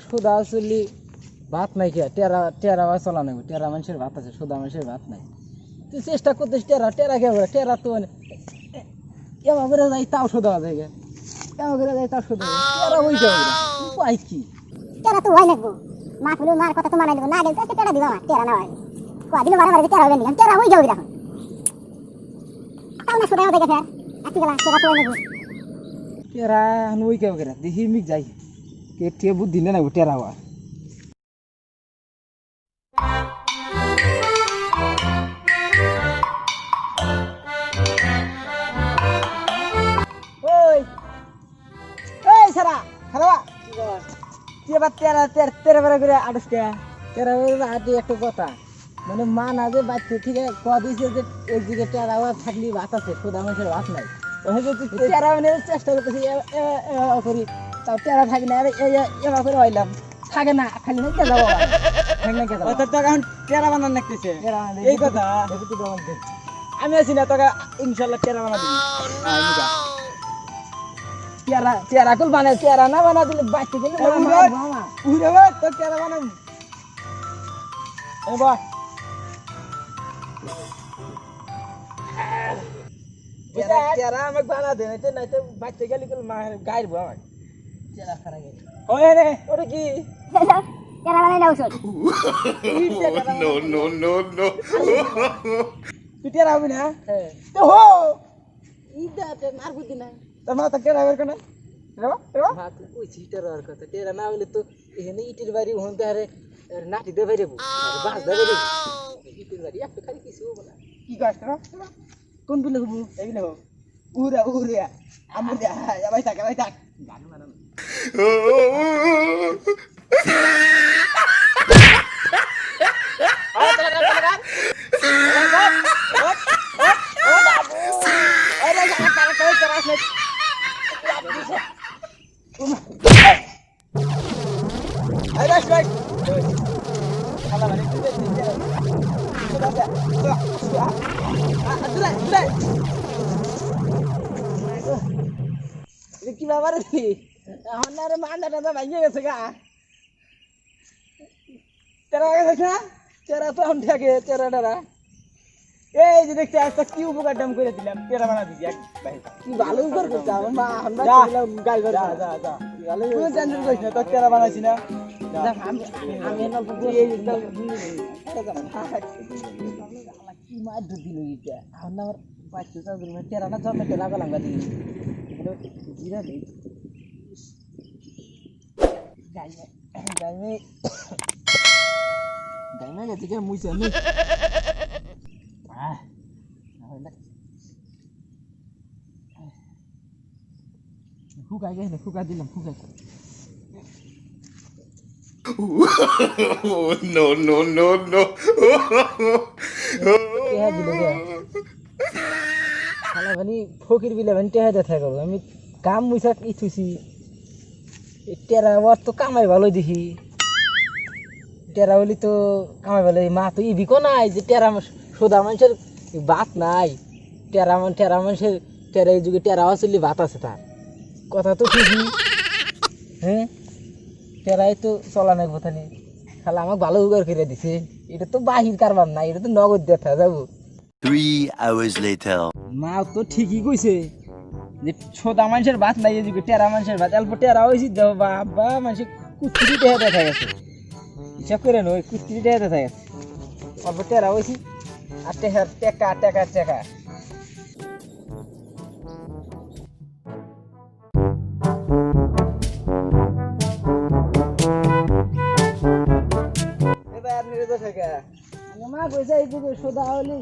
সুদা চলি ভাত নাই কে টেরা টেরা চলা নেব টেরা মানুষের ভাত আছে সুদা মানুষের ভাত নাই তুই চেষ্টা করতেছিস টেরা টেরা কে টেরা তো এমন করে যাই তাও সুদা যায় গে এমন করে যাই তাও সুদা টেরা ওই যাবে উপায় কি টেরা তো হয় লাগবো মা ফুলের মার কথা তো মানাই দেবো না গেলে তো টেরা দিবা মা টেরা না হয় কদিন মারা মারা টেরা হবে না টেরা হয়ে যাবে এখন তাও না সুদা দেখে ফের আজকে গেলা টেরা তো হয় লাগবো টেরা ওই কেউ করে দেখি মিক যাই কে তে বুদ্ধি না টেরা হওয়া ওই এই সারা খারাপ কি এবার তেরা তেরা তেরা বেড়া করে আটকে তেরা বেড়া আটি একটা কথা মানে মা না যে বাচ্চা থেকে কদিছে যে একদিকে টেরা থাকলি ভাত আছে খোদা মানুষের ভাত নাই টেরা মানে চেষ্টা করতেছি করি তাও টেরা থাকি না এবার করে হইলাম থাকে না খালি না টেরা বাবা থাকে না কেন তোর তো এখন টেরা বানান লাগতেছে এই কথা আমি আছি না তোকে ইনশাল্লাহ টেরা বানা দিবি টেরা টেরা কুল বানায় টেরা না বানা দিলে বাচ্চা দিলে উড়ে ভাই তোর টেরা বানাম এবার টেরা আমাকে বানা দে না তো বাচ্চা গেলে মা গায়ের বউ আমার টেরা খারা গেছে ওই রে ওটা কি টেরা বানাই দাও সর No. তুই টেরা হবি না হ্যাঁ তো হো ইদাতে মার বুদ্ধি নাই তোর মা তো টেরা বের করে রেবা ভাত কইছি টেরার কথা টেরা না হইলে তো এখানে ইটির বাড়ি হতে আরে নাটি দে বাইরে বাস দে বাইরে ইটির বাড়ি একটা খালি কিছু হবে না কি কাজ কর কোন বিলে হবু এই নে হো উড়ে আমু দে ভাই থাক গান মানাম কি বাবা রে আমার না রে মান্ডাটা তো ভাঙিয়ে গেছে গা টেরা গেছে না তেরা তো এখন থাকে তেরা টেরা এই যে দেখতে আজকে কি উপকার দাম করে দিলাম টেরা বানা দিছি এক ভাই কি ভালো উপর করছে আমার মা আমরা যা। ছিলাম গাই ঘর যা ভালো তুই টেনশন করিস না তোর টেরা বানাইছি না আমি আমি এর অল্প দিয়ে কি মার দিল এটা আমার বাচ্চা চাদর মে তেরা না জন্মে তেরা গলাম গাদি জিরা দে গাই মে গেছে কে মুইছে আমি ফুকা গেছে ফুকা দিলাম ফুকা No. টেহা দিলে গে খালা ভানি ফকির বিলে ভানি টেহা দে থাকো আমি কাম মুইছা কি থুছি টেরা ওর তো কামাই ভালো দেখি টেরা বলি তো কামাই ভালো মা তো ই বিকো নাই যে টেরা সোদা মানুষের ভাত নাই টেরা মানুষের টেরা এই যুগে টেরা আসলে ভাত আছে তার কথা তো ঠিকই হ্যাঁ টেরাই তো চলা নাই কথা নেই খালা আমাকে ভালো উগার করে দিছে এটা তো বাহির কারবার না এটা তো নগদ দেখা যাবো 3 hours later. মা তো ঠিকই কইছে যে ছোটা মানুষের ভাত নাই এই যুগে টেরা মানুষের ভাত অল্প টেরা হয়েছি দেবো বাবা মানুষের কুস্তিরি টেহা দেখা গেছে হিসাব করে নয় কুস্তিরি টেহা দেখা গেছে অল্প টেরা হয়েছি আর টেকা এবার নিরে তো থেকে মা কইছে এই যুগে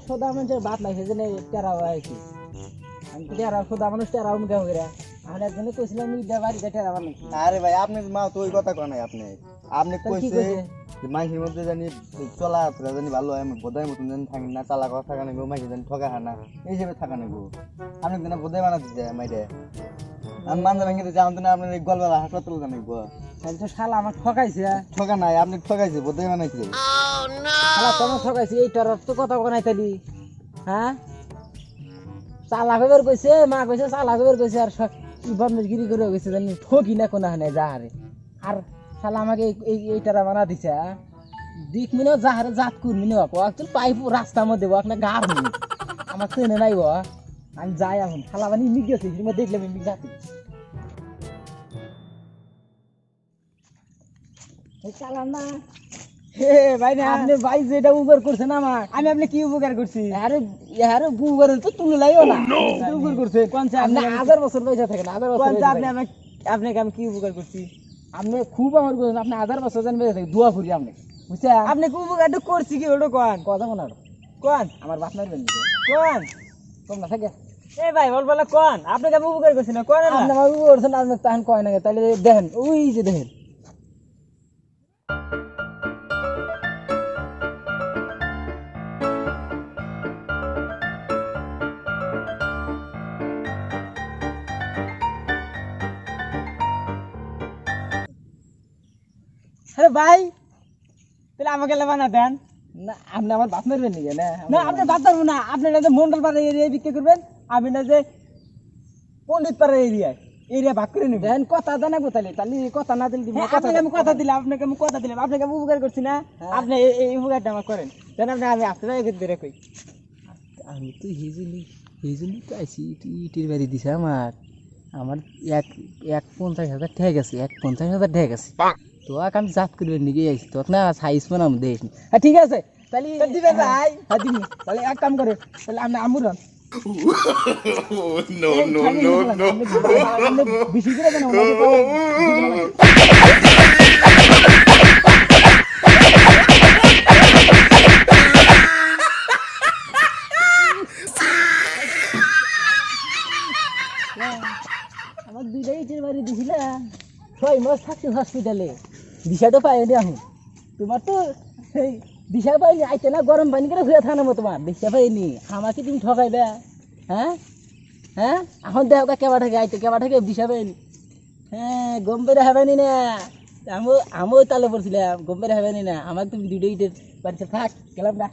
সোদা মানুষের ভাত নাই সেজন্য টেরা হয়েছি আমি তো টেরা সোদা মানুষ টেরা মুখে করে আমার একজনে কইছিলাম ইটা বাড়িতে টেরা বানাই আরে ভাই আপনি মা তো ওই কথা কয় নাই আপনি কি কইছে কইছে? যে মাইসের মধ্যে জানি চলা ফেরা জানি ভালো হয় বোধাই মতন জানি থাকি না চালা কথা থাকা নেবো মাইসে জানি ঠকা হানা এই হিসেবে থাকা নেবো আপনি দিন বোধাই বানা দিতে মাইরে আমি মানতে ভেঙে দিতে আমার দিন আপনার গলবেলা হাসপাতাল জানাইবো তাহলে তো শালা আমার ঠকাইছে ঠকা নাই আপনি ঠকাইছে বোধাই বানাইছে শালা তোমার ঠকাইছে এই তোর তো কথা বানাই তালি হ্যাঁ চালা খবর কইছে মা কইছে চালা খবর কইছে আর কি বদমাশগিরি করে গেছে জানি ঠকি না কোনা হানে যা হারে আর শালা আমাকে এইটারা বানা দিছে দিক মিনো যাহারে জাত করবি না তুই পাইপ রাস্তার মধ্যে না গার নি আমার তো এনে নাই আমি যাই এখন শালা বানি মিগ গেছে দেখলাম মিগ যাতে চালান না হে ভাই না আপনি ভাই যেটা উপকার করছেন আমার আমি আপনি কি উপকার করছি আরে আরে উপকার তো তুলে লাইও না উপকার করছে কোন চা আপনি 1000 বছর পয়সা থাকেন 1000 বছর কোন চা পয়সা আপনি আপনাকে আমি কি উপকার করছি আপনি খুব আমার করছেন আপনি 1000 বছর জানবে দোয়া করি আপনি বুঝছেন আপনি কি উপকারটা করছি কি ওটা কোন কথা মনে কোন আমার বাপ মারবেন কোন তোমরা থাকে এ ভাই বল কোন আপনাকে আমি উপকার করছি না কোন আপনি আমার উপকার করছেন আপনি তাহান কয় না তাহলে দেখেন ওই যে দেখেন আরে ভাই তাহলে আমাকে বানা দেন না আপনি আমার বাপ মারবেন নাকি না না আপনি বাদ পারবো না আপনি না যে মন্ডল পাড়া এরিয়ায় বিক্রি করবেন আমি না যে পণ্ডিত পাড়া এরিয়া ভাগ করে নেবেন দেখেন কথা জানাবো তাহলে তাহলে কথা না দিলে দিব হ্যাঁ, আপনাকে আমি কথা দিলাম আপনাকে আমি কথা দিলাম আপনাকে আমি উপকার করছি না আপনি এই উপকারটা আমার করেন দেন আপনি আমি আসতে যাই ধরে কই আমি তো হেজলি তো আইসি ইটির বাড়ি দিছে আমার আমার 1,50,000 ঠেক আছে 1,50,000 ঠেক আছে তো আমি জাত করবেন নাকি আইসি তো না সাইজ বানাম দেখ হ্যাঁ ঠিক আছে তাহলে তো দিবেন ভাই? হ্যাঁ দিবি তাহলে এক কাম করে তাহলে আপনি আমুরান Oh, no, no, no, no. বেশি করে কেন আমার দুইটাই ইটের বাড়ি দিছিলাম 6 মাস থাকছি হসপিটালে দিশাটা পাইনি এখন তোমার তো সেই দিশা পাইনি আইতে না গরম পানি করে হয়ে থানামো তোমার দিশা পাইনি আমাকে তুমি ঠকাইবে হ্যাঁ হ্যাঁ এখন দেখো কেবা থাকে আইতে কেবা থাকে দিশা পাইনি হ্যাঁ গম পেরে হবেনি না আমিও তালে পড়ছিলাম গম পেরে হবেনি না আমার তুমি দুইটাই ইটের বাড়িতে থাক গেলাম না